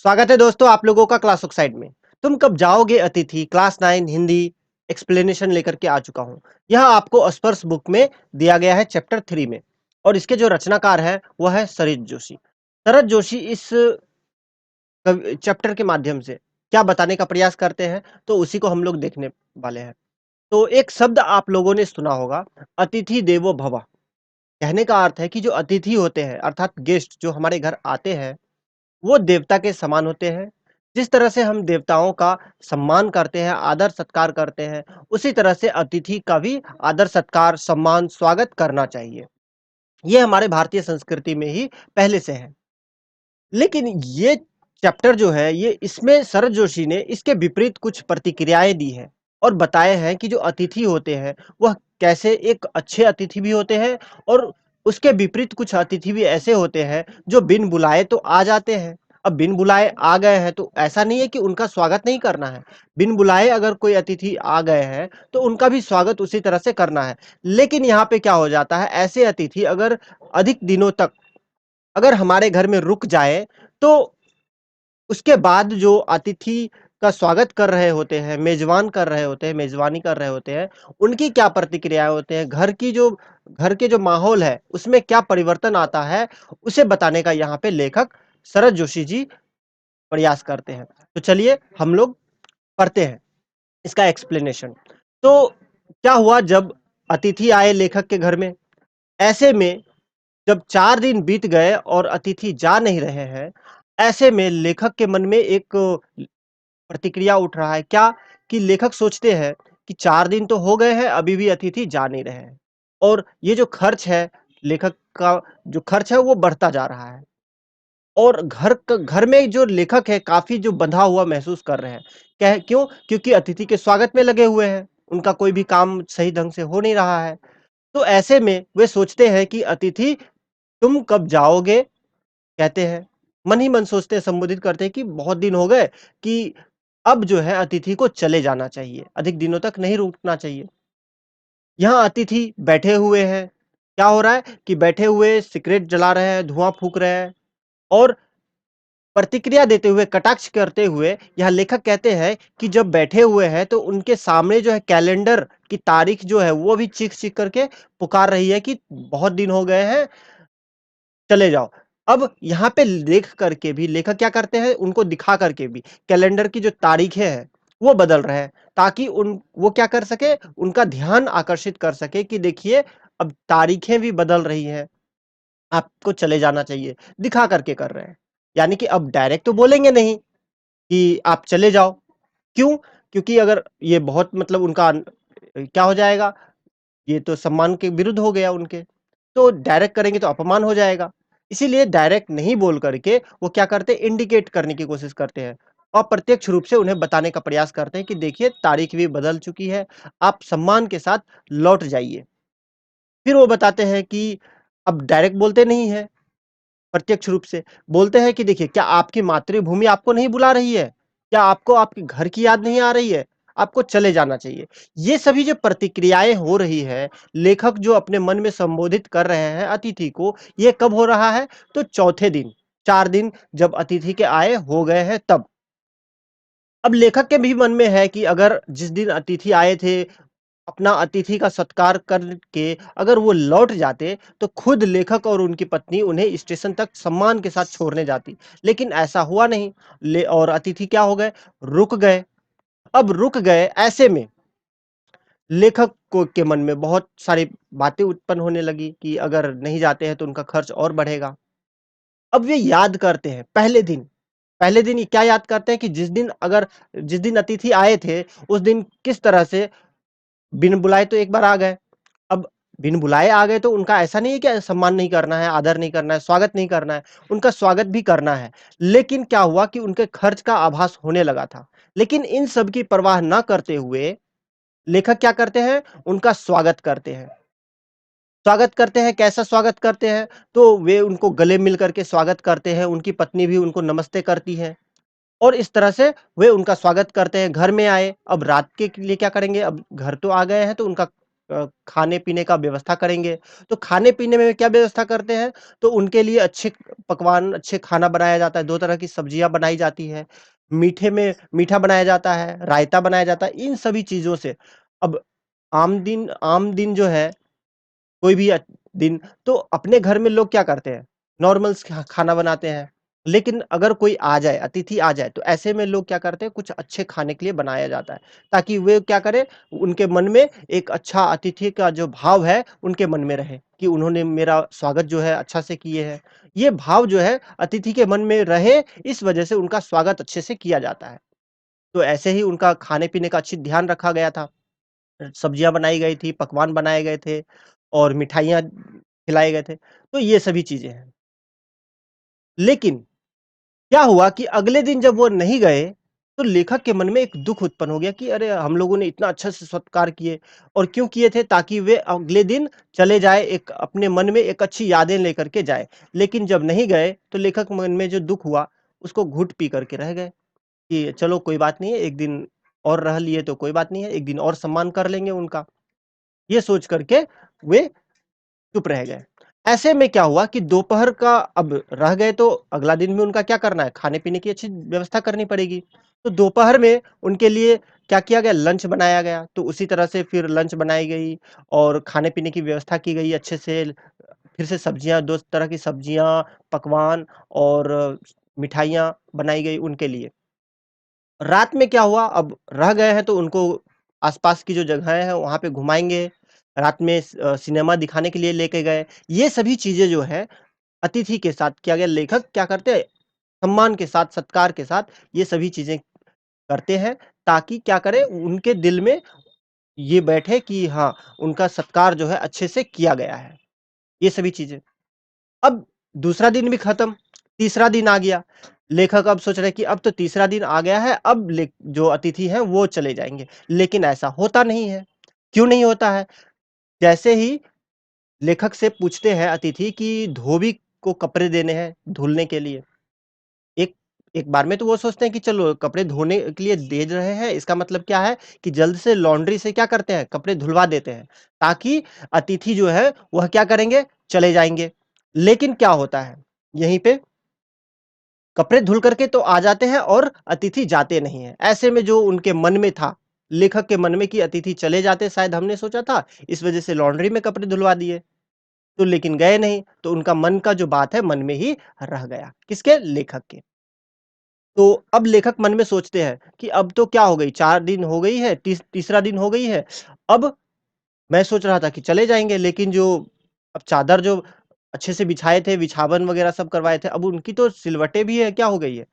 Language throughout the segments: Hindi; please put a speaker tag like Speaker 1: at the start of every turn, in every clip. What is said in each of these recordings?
Speaker 1: स्वागत है दोस्तों आप लोगों का क्लास ऑफ साइड में। तुम कब जाओगे अतिथि क्लास 9 हिंदी एक्सप्लेनेशन लेकर के आ चुका हूँ। यह आपको स्पर्श बुक में दिया गया है चैप्टर 3 में और इसके जो रचनाकार है वह है शरद जोशी। शरद जोशी इस चैप्टर के माध्यम से क्या बताने का प्रयास करते हैं तो उसी को हम लोग देखने वाले हैं। तो एक शब्द आप लोगों ने सुना होगा, अतिथि देवो भव। कहने का अर्थ है कि जो अतिथि होते हैं अर्थात गेस्ट जो हमारे घर आते हैं वो देवता के समान होते हैं। जिस तरह से हम देवताओं का सम्मान करते हैं, आदर-सत्कार करते हैं, उसी तरह से अतिथि का भी आदर-सत्कार, सम्मान, स्वागत करना चाहिए। ये हमारे भारतीय संस्कृति में ही पहले से है। लेकिन ये चैप्टर जो है, ये इसमें शरद जोशी ने इसके विपरीत कुछ प्रतिक्रियाएँ दी हैं और बताए हैं कि जो अतिथि होते हैं, वह कैसे एक अच्छे अतिथि भी होते हैं और उसके विपरीत कुछ अतिथि भी ऐसे होते हैं, जो बिन बुलाए तो आ जाते हैं। अब बिन बुलाए आ गए हैं, तो ऐसा नहीं है कि उनका स्वागत नहीं करना है। बिन बुलाए अगर कोई अतिथि आ गए हैं, तो उनका भी स्वागत उसी तरह से करना है। लेकिन यहाँ पे क्या हो जाता है, ऐसे अतिथि अगर अधिक दिनों तक अगर हमारे घर में रुक जाए, तो उसके बाद जो अतिथि का स्वागत कर रहे होते हैं, मेज़बान कर रहे होते हैं, मेज़बानी कर रहे होते हैं, उनकी क्या प्रतिक्रियाएँ होते हैं, घर के जो माहौल है, उसमें क्या परिवर्तन आता है, उसे बताने का यहाँ पे लेखक शरद जोशी जी प्रयास करते हैं। तो चलिए हम लोग पढ़ते हैं इसका एक्सप्लेनेशन। तो क्या हुआ जब अतिथि आए लेखक के घर में, ऐसे में जब 4 दिन बीत गए और अतिथि जा नहीं रहे हैं, ऐसे में लेखक के मन में एक प्रतिक्रिया उठ रहा है। क्या? कि लेखक सोचते हैं कि 4 दिन तो हो गए हैं, अभी भी अतिथि जा नहीं रहे हैं और ये जो खर्च है, लेखक का जो खर्च है वो बढ़ता जा रहा है और घर में जो लेखक है काफ़ी जो बँधा हुआ महसूस कर रहे हैं। क्यों? क्योंकि अतिथि के स्वागत में लगे हुए हैं, उनका कोई भी काम सही ढंग से हो नहीं रहा है। तो ऐसे में वे सोचते हैं कि अतिथि तुम कब जाओगे? कहते हैं। मन ही मन सोचते हैं, संबोधित करते हैं कि बहुत दिन हो गए कि अब जो है अतिथि को चले जाना चाहिए, अधिक दिनों तक नहीं रुकना चाहिए। यहाँ अतिथि बैठे हुए हैं, क्या हो रहा है कि बैठे हुए सिगरेट जला रहे हैं, धुआँ फूँक रहे हैं और प्रतिक्रिया देते हुए, कटाक्ष करते हुए यहाँ लेखक कहते हैं कि जब बैठे हुए हैं तो उनके सामने जो है कैलेंडर की तारीख जो है वो भी चीख-चीख करके पुकार रही है कि बहुत दिन हो गए हैं, चले जाओ। अब यहाँ पे देख करके भी लेखक क्या करते हैं, उनको दिखा करके भी कैलेंडर की जो तारीखें हैं, वो बदल रहे हैं, ताकि उन वो क्या कर सके, उनका ध्यान आकर्षित कर सके कि देखिए, अब तारीखें भी बदल रही हैं, आपको चले जाना चाहिए, दिखा करके कर रहे हैं। यानी कि अब डायरेक्ट तो बोलेंगे नहीं कि आप चले जाओ। क्यों? क्योंकि अगर ये बहुत मतलब उनका क्या हो जाएगा, ये तो सम्मान के विरुद्ध हो गया उनके। तो डायरेक्ट करेंगे तो अपमान हो जाएगा। इसीलिए डायरेक्ट नहीं बोल करके वो क्या करते हैं, इंडिकेट करने की कोशिश करते हैं। अप्रत्यक्ष रूप से उन्हें बताने का प्रयास करते हैं कि देखिए तारीख भी बदल चुकी है, आप सम्मान के साथ लौट जाइए। फिर वो बताते हैं कि अब डायरेक्ट बोलते नहीं हैं, प्रत्यक्ष रूप से। बोलते हैं कि देखिए क्या आपकी मातृभूमि आपको नहीं बुला रही है? क्या आपको आपके घर की याद नहीं आ रही है? आपको चले जाना चाहिए। ये सभी जो प्रतिक्रियाएँ हो रही है, लेखक जो अपने मन में संबोधित कर रहे हैं अतिथि को, ये कब हो रहा है? तो चौथे दिन, 4 दिन जब अतिथि के आए हो गए हैं तब। अब लेखक के भी मन में है कि अगर जिस दिन अतिथि आए थे, अपना अतिथि का सत्कार करके अगर वो लौट जाते, तो खुद लेखक और उनकी पत्नी उन्हें स्टेशन तक सम्मान के साथ छोड़ने जाती। लेकिन ऐसा हुआ नहीं ले और अतिथि क्या हो गए, रुक गए। अब रुक गए, ऐसे में लेखक को के मन में बहुत सारी बातें उत्पन्न होने लगी कि अगर नहीं जाते हैं, तो उनका खर्च और बढ़ेगा। अब वे याद करते हैं पहले दिन ये क्या याद करते हैं कि जिस दिन अतिथि आए थे, उस दिन किस तरह से बिन बुलाए तो एक बार आ गए। अब बिन बुलाए आ गए तो उनका ऐसा नहीं है कि सम्मान नहीं करना है, आदर नहीं करना है, स्वागत नहीं करना है, उनका स्वागत भी करना है। लेकिन क्या हुआ कि उनके खर्च का आभास होने लगा था। लेकिन इन सब की परवाह ना करते हुए लेखक क्या करते हैं, उनका स्वागत करते हैं। स्वागत करते हैं, कैसा स्वागत करते हैं? तो वे उनको गले मिल करके स्वागत करते हैं, उनकी पत्नी भी उनको नमस्ते करती है। और इस तरह से वे उनका स्वागत करते हैं, घर में आए, अब रात के लिए क्या करेंगे? अब घर तो आ गए हैं तो उनका खाने-पीने का व्यवस्था करेंगे। तो खाने-पीने में क्या व्यवस्था करते हैं, तो उनके लिए अच्छे पकवान, अच्छे खाना बनाया जाता है, 2 तरह की सब्जियाँ बनाई जाती है। मीठे में मीठा बनाया जाता है, रायता बनाया जाता है, इन सभी चीज़ों से अब आम दिन जो है कोई भी दिन तो अपने घर में लोग क्या करते हैं, नॉर्मल खाना बनाते हैं। लेकिन अगर कोई आ जाए, अतिथि आ जाए, तो ऐसे में लोग क्या करते हैं, कुछ अच्छे खाने के लिए बनाया जाता है, ताकि वे क्या करें, उनके मन में एक अच्छा अतिथि का जो भाव है, उनके मन में रहे कि उन्होंने मेरा स्वागत जो है अच्छा से किए हैं। ये भाव जो है अतिथि के मन में रहे, इस वजह से उनका स्वागत अच्छे से किया जाता है। तो ऐसे ही उनका खाने-पीने का अच्छी ध्यान रखा गया था। सब्जियाँ बनाई गई थी, पकवान बनाए गए थे और मिठाइयाँ खिलाए गए थे। तो ये सभी चीज़ें हैं। लेकिन क्या हुआ कि अगले दिन जब वो नहीं गए, तो लेखक के मन में एक दुःख उत्पन्न हो गया कि अरे! हम लोगों ने इतना अच्छा से सत्कार किए और क्यों किए थे? ताकि वे अगले दिन चले जाएँ, एक अपने मन में एक अच्छी यादें लेकर के जाएँ। लेकिन जब नहीं गए, तो लेखक मन में जो दुःख हुआ, उसको घुट पी कर के रह गए कि चलो कोई बात नहीं है, एक दिन और रह लिए तो कोई बात नहीं है, एक दिन और सम्मान कर लेंगे उनका। ये सोच कर के वे चुप रह गए। ऐसे में क्या हुआ कि दोपहर का अब रह गए तो अगला दिन भी उनका क्या करना है, खाने-पीने की अच्छी व्यवस्था करनी पड़ेगी। तो दोपहर में उनके लिए क्या किया गया, लंच बनाया गया। तो उसी तरह से फिर लंच बनाई गई और खाने-पीने की व्यवस्था की गई अच्छे से। फिर से सब्जियाँ 2 तरह की सब्जियाँ, पकवान और मिठाइयाँ बनाई गई उनके लिए। रात में क्या हुआ, अब रह गए हैं तो उनको आस-पास की जो जगहें हैं वहाँ पे घुमाएँगे। रात में सिनेमा दिखाने के लिए लेके गए। ये सभी चीज़ें जो है अतिथि के साथ किया गया। लेखक क्या करते हैं, सम्मान के साथ, सत्कार के साथ ये सभी चीज़ें करते हैं ताकि क्या करें, उनके दिल में ये बैठे कि हाँ, उनका सत्कार जो है अच्छे से किया गया है। ये सभी चीज़ें। अब दूसरा दिन भी खत्म, तीसरा दिन आ गया। लेखक अब सोच रहे हैं कि अब तो तीसरा दिन आ गया है, अब जो अतिथि हैं वो चले जाएँगे। लेकिन ऐसा होता नहीं है। क्यों नहीं होता है? जैसे ही लेखक से पूछते हैं अतिथि कि धोबी को कपड़े देने हैं धुलने के लिए। एक एक बार में तो वो सोचते हैं कि चलो कपड़े धोने के लिए दे रहे हैं, इसका मतलब क्या है कि जल्द से लॉन्ड्री से क्या करते हैं, कपड़े धुलवा देते हैं, ताकि अतिथि जो है वह क्या करेंगे, चले जाएँगे। लेकिन क्या होता है, यहीं पे कपड़े धुल कर के तो आ जाते हैं और अतिथि जाते नहीं हैं। ऐसे में जो उनके मन में था, लेखक के मन में कि अतिथि चले जाते शायद हमने सोचा था, इस वज़ह से लॉन्ड्री में कपड़े धुलवा दिए। तो लेकिन गए नहीं, तो उनका मन का जो बात है मन में ही रह गया। किसके? लेखक के। तो अब लेखक मन में सोचते हैं कि अब तो क्या हो गई, 4 दिन हो गई है, तीसरा दिन हो गई है। अब मैं सोच रहा था कि चले जाएँगे, लेकिन जो अब चादर जो अच्छे से बिछाए थे, बिछावन वगैरह सब करवाए थे, अब उनकी तो सिलवटें भी है, क्या हो गई है?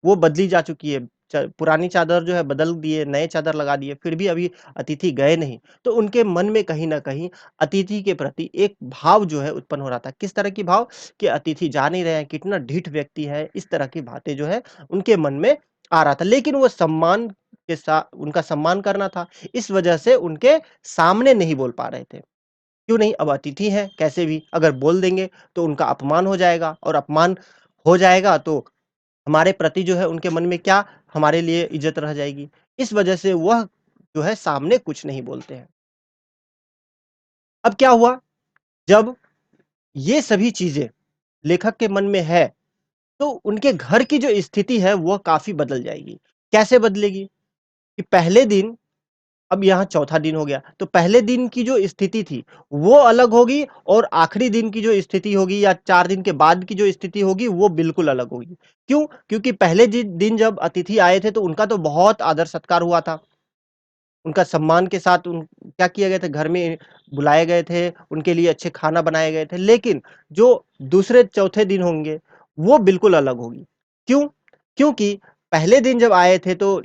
Speaker 1: वो बदली जा चुकी है। पुरानी चादर जो है बदल दिए, नए चादर लगा दिए, फिर भी अभी अतिथि गए नहीं। तो उनके मन में कहीं न कहीं अतिथि के प्रति एक भाव जो है उत्पन्न हो रहा था। किस तरह की भाव? कि अतिथि जा नहीं रहे हैं, कितना ढीठ व्यक्ति है, इस तरह की बातें जो है उनके मन में आ रहा था। लेकिन वो सम्मान के उनका सम्मान करना था, इस वजह से उनके सामने नहीं बोल पा रहे थे। क्यों नहीं? अब अतिथि हैं, कैसे भी अगर बोल देंगे तो उनका अपमान हो जाएगा और अपमान हो जाएगा तो हमारे प्रति जो है उनके मन में क्या, हमारे लिए इज़्ज़त रह जाएगी। इस वजह से वह जो है सामने कुछ नहीं बोलते हैं। अब क्या हुआ, जब ये सभी चीज़ें लेखक के मन में है, तो उनके घर की जो स्थिति है वह काफ़ी बदल जाएगी। कैसे बदलेगी? कि पहले दिन, अब यहाँ चौथा दिन हो गया, तो पहले दिन की जो स्थिति थी, वो अलग होगी और आखिरी दिन की जो स्थिति होगी या 4 दिन के बाद की जो स्थिति होगी, वो बिल्कुल अलग होगी। क्यों? क्योंकि पहले दिन जब अतिथि आए थे, तो उनका तो बहुत आदर-सत्कार हुआ था। उनका सम्मान के साथ क्या किया गया था, घर में बुलाए गए थे, उनके लिए अच्छे खाना बनाए गए थे। लेकिन जो दूसरे चौथे दिन होंगे, वो बिल्कुल अलग होगी। क्यों? क्योंकि पहले दिन जब आए थे तो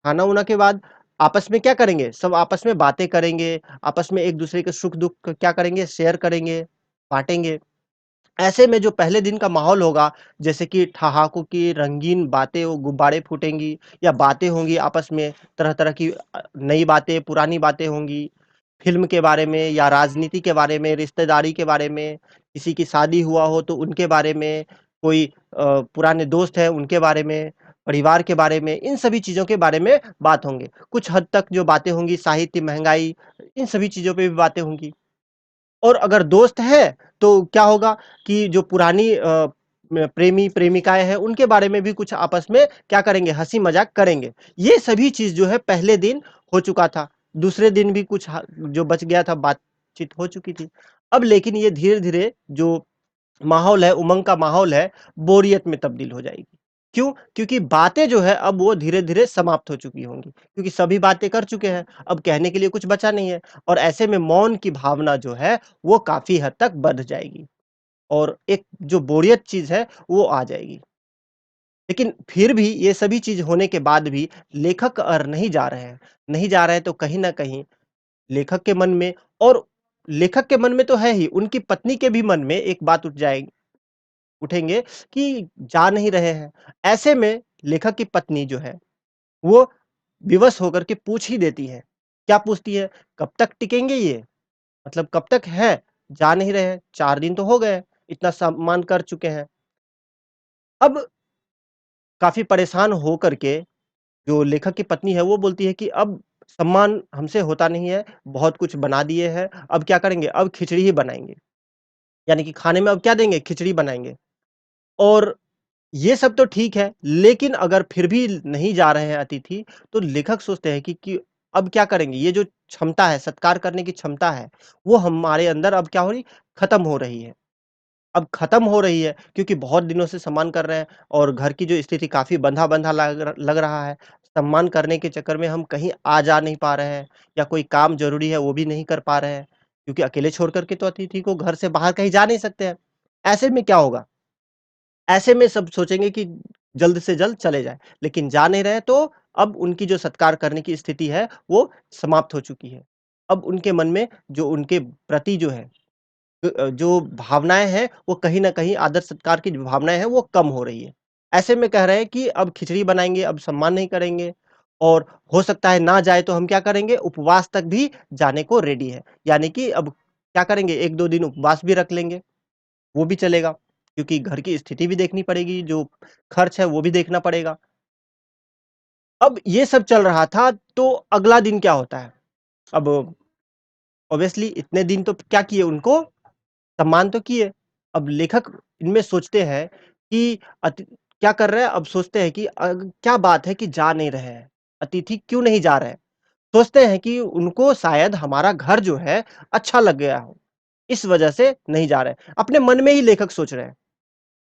Speaker 1: खाना-वाना के बाद आपस में क्या करेंगे? सब आपस में बातें करेंगे, आपस में एक-दूसरे के सुख-दुःख क्या करेंगे? शेयर करेंगे, बाँटेंगे। ऐसे में जो पहले दिन का माहौल होगा, जैसे कि ठहाकों की रंगीन बातें, वो गुब्बारे फूटेंगी या बातें होंगी आपस में, तरह-तरह की नई बातें, पुरानी बातें होंगी, फ़िल्म के बारे में या राजनीति के बारे में, रिश्तेदारी के बारे में, किसी की शादी हुआ हो तो उनके बारे में, कोई पुराने दोस्त हैं उनके बारे में, परिवार के बारे में, इन सभी चीज़ों के बारे में बात होंगे। कुछ हद तक जो बातें होंगी साहित्य, महँगाई, इन सभी चीज़ों पे भी बातें होंगी। और अगर दोस्त हैं, तो क्या होगा कि जो पुरानी प्रेमी-प्रेमिकाएँ हैं, उनके बारे में भी कुछ आपस में क्या करेंगे, हँसी-मज़ाक करेंगे। ये सभी चीज़ जो है पहले दिन हो चुका था। दूसरे दिन भी कुछ जो बच गया था बातचीत हो चुकी थी। अब लेकिन ये धीरे-धीरे जो माहौल है, उमंग का माहौल है, बोरियत में तब्दील हो जाएगी। क्यों? क्योंकि बातें जो है अब वो धीरे-धीरे समाप्त हो चुकी होंगी, क्योंकि सभी बातें कर चुके हैं, अब कहने के लिए कुछ बचा नहीं है और ऐसे में मौन की भावना जो है, वो काफ़ी हद तक बढ़ जाएगी और एक जो बोरियत चीज़ है, वो आ जाएगी। लेकिन फिर भी ये सभी चीज़ होने के बाद भी लेखक नहीं जा रहे हैं। नहीं जा रहे हैं तो कहीं न कहीं लेखक के मन में और लेखक के मन में तो है ही, उनकी पत्नी के भी मन में एक बात उठेंगे कि जा नहीं रहे हैं। ऐसे में लेखक की पत्नी जो है, वो विवश होकर के पूछ ही देती है। क्या पूछती है? कब तक टिकेंगे ये? मतलब कब तक है? जा नहीं रहे हैं, 4 दिन तो हो गए, इतना सम्मान कर चुके हैं। अब काफ़ी परेशान होकर के जो लेखक की पत्नी है, वो बोलती है कि अब सम्मान हमसे होता नहीं है, बहुत कुछ बना दिए हैं, अब क्या करेंगे? अब खिचड़ी ही बनाएँगे। यानी कि खाने में अब क्या देंगे? खिचड़ी बनाएँगे और ये सब तो ठीक है, लेकिन अगर फिर भी नहीं जा रहे हैं अतिथि, तो लेखक सोचते हैं कि अब क्या करेंगे? ये जो क्षमता है, सत्कार करने की क्षमता है, वो हमारे अंदर अब क्या हो रही? खत्म हो रही है। अब खत्म हो रही है क्योंकि बहुत दिनों से सम्मान कर रहे हैं और घर की जो स्थिति काफ़ी बँधा-बँधा लग रहा है। सम्मान करने के चक्कर में हम कहीं आ-जा नहीं पा रहे हैं या कोई काम ज़रूरी है, वो भी नहीं कर पा रहे हैं, क्योंकि अकेले छोड़ कर के तो अतिथि को घर से बाहर कहीं जा नहीं सकते हैं। ऐसे में क्या होगा? ऐसे में सब सोचेंगे कि जल्द से जल्द चले जाएँ, लेकिन जा नहीं रहे तो अब उनकी जो सत्कार करने की स्थिति है, वो समाप्त हो चुकी है। अब उनके मन में जो उनके प्रति जो है जो भावनाएँ हैं, वो कहीं न कहीं आदर-सत्कार की जो भावनाएँ हैं, वो कम हो रही है। ऐसे में कह रहे हैं कि अब खिचड़ी बनाएँगे, अब सम्मान नहीं करेंगे और हो सकता है ना जाए तो हम क्या करेंगे, उपवास तक भी जाने को रेडी है। यानी कि अब क्या करेंगे, 1-2 दिन उपवास भी रख लेंगे। वो भी चलेगा, क्योंकि घर की स्थिति भी देखनी पड़ेगी, जो खर्च है वो भी देखना पड़ेगा। अब ये सब चल रहा था, तो अगला दिन क्या होता है? अब ऑब्वियसली इतने दिन तो क्या किए उनको सम्मान तो किए। अब लेखक इनमें सोचते हैं कि क्या कर रहे हैं, अब सोचते हैं कि क्या बात है कि जा नहीं रहे हैं, अतिथि क्यों नहीं जा रहे हैं? सोचते हैं कि उनको शायद हमारा घर जो है अच्छा लग गया हो, इस वजह से नहीं जा रहे हैं। अपने मन में ही लेखक सोच रहे हैं।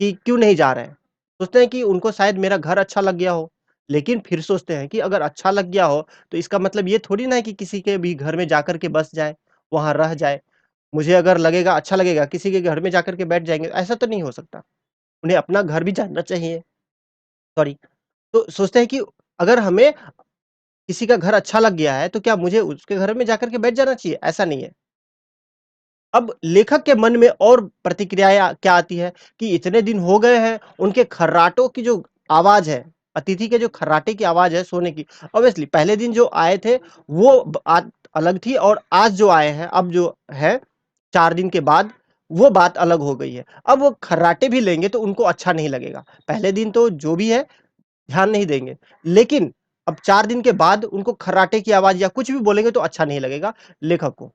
Speaker 1: कि क्यों नहीं जा रहे हैं? सोचते हैं कि उनको शायद मेरा घर अच्छा लग गया हो, लेकिन फिर सोचते हैं कि अगर अच्छा लग गया हो, तो इसका मतलब ये थोड़ी ना है कि किसी के भी घर में जाकर के बस जाएँ, वहाँ रह जाएँ। मुझे अगर लगेगा अच्छा लगेगा, किसी के घर में जाकर के बैठ जाएँगे, ऐसा तो नहीं हो सकता। उन्हें अपना घर भी जानना चाहिए। सॉरी, तो सोचते हैं कि अगर हमें किसी का घर अच्छा लग गया है, तो क्या मुझे उसके घर में जाकर के बैठ जाना चाहिए? ऐसा नहीं है। अब लेखक के मन में और प्रतिक्रियाएँ क्या आती है कि इतने दिन हो गए हैं, उनके खर्राटों की जो आवाज़ है, अतिथि के जो खर्राटे की आवाज़ है सोने की, ऑब्वियसली पहले दिन जो आए थे, वो बात अलग थी और आज जो आए हैं, अब जो है 4 दिन के बाद, वो बात अलग हो गई है। अब वो खर्राटे भी लेंगे तो उनको अच्छा नहीं लगेगा। पहले दिन तो जो भी है, ध्यान नहीं देंगे, लेकिन अब 4 दिन के बाद उनको खर्राटे की आवाज़ या कुछ भी बोलेंगे तो अच्छा नहीं लगेगा लेखक को।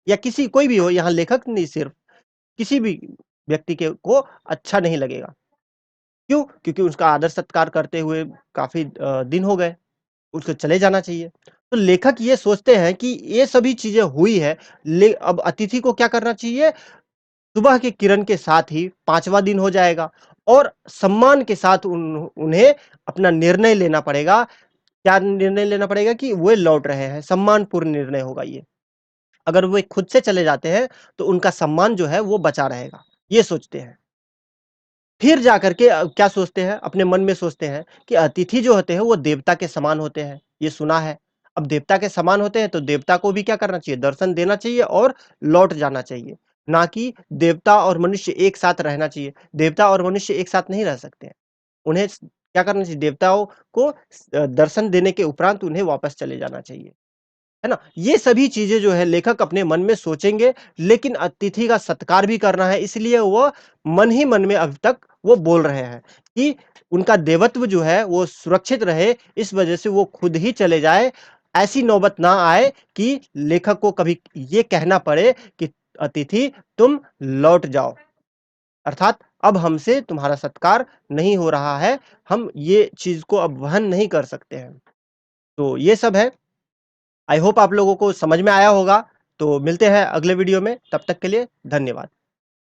Speaker 1: या किसी कोई भी हो यहाँ लेखक नहीं सिर्फ, किसी भी व्यक्ति के को अच्छा नहीं लगेगा। क्यों? क्योंकि उसका आदर-सत्कार करते हुए काफ़ी दिन हो गए, उसको चले जाना चाहिए। तो लेखक ये सोचते हैं कि ये सभी चीज़ें हुई है, ले अब अतिथि को क्या करना चाहिए? सुबह की किरण के साथ ही 5वाँ दिन हो जाएगा और सम्मान के साथ उन्हें अपना निर्णय लेना पड़ेगा। क्या निर्णय लेना पड़ेगा कि वे लौट रहे हैं, सम्मानपूर्ण निर्णय होगा ये। अगर वे खुद से चले जाते हैं, तो उनका सम्मान जो है वो बचा रहेगा, ये सोचते हैं। फिर जाकर के क्या सोचते हैं, अपने मन में सोचते हैं कि अतिथि जो होते हैं वो देवता के समान होते हैं, ये सुना है। अब देवता के समान होते हैं तो देवता को भी क्या करना चाहिए, दर्शन देना चाहिए और लौट जाना चाहिए। ना कि देवता और मनुष्य एक साथ रहना चाहिए। देवता और मनुष्य एक साथ नहीं रह सकते हैं। उन्हें क्या करना चाहिए, देवताओं को दर्शन देने के उपरांत उन्हें वापस चले जाना चाहिए। है ना? ये सभी चीज़ें जो है लेखक अपने मन में सोचेंगे, लेकिन अतिथि का सत्कार भी करना है इसलिए वो मन ही मन में अभी तक वो बोल रहे हैं कि उनका देवत्व जो है वो सुरक्षित रहे, इस वजह से वो खुद ही चले जाए। ऐसी नौबत ना आए कि लेखक को कभी ये कहना पड़े कि अतिथि तुम लौट जाओ। अर्थात अब हमसे तुम्हारा सत्कार नहीं हो रहा है, हम ये चीज़ को अब वहन नहीं कर सकते हैं। तो ये सब है। आई होप आप लोगों को समझ में आया होगा। तो मिलते हैं अगले वीडियो में, तब तक के लिए धन्यवाद।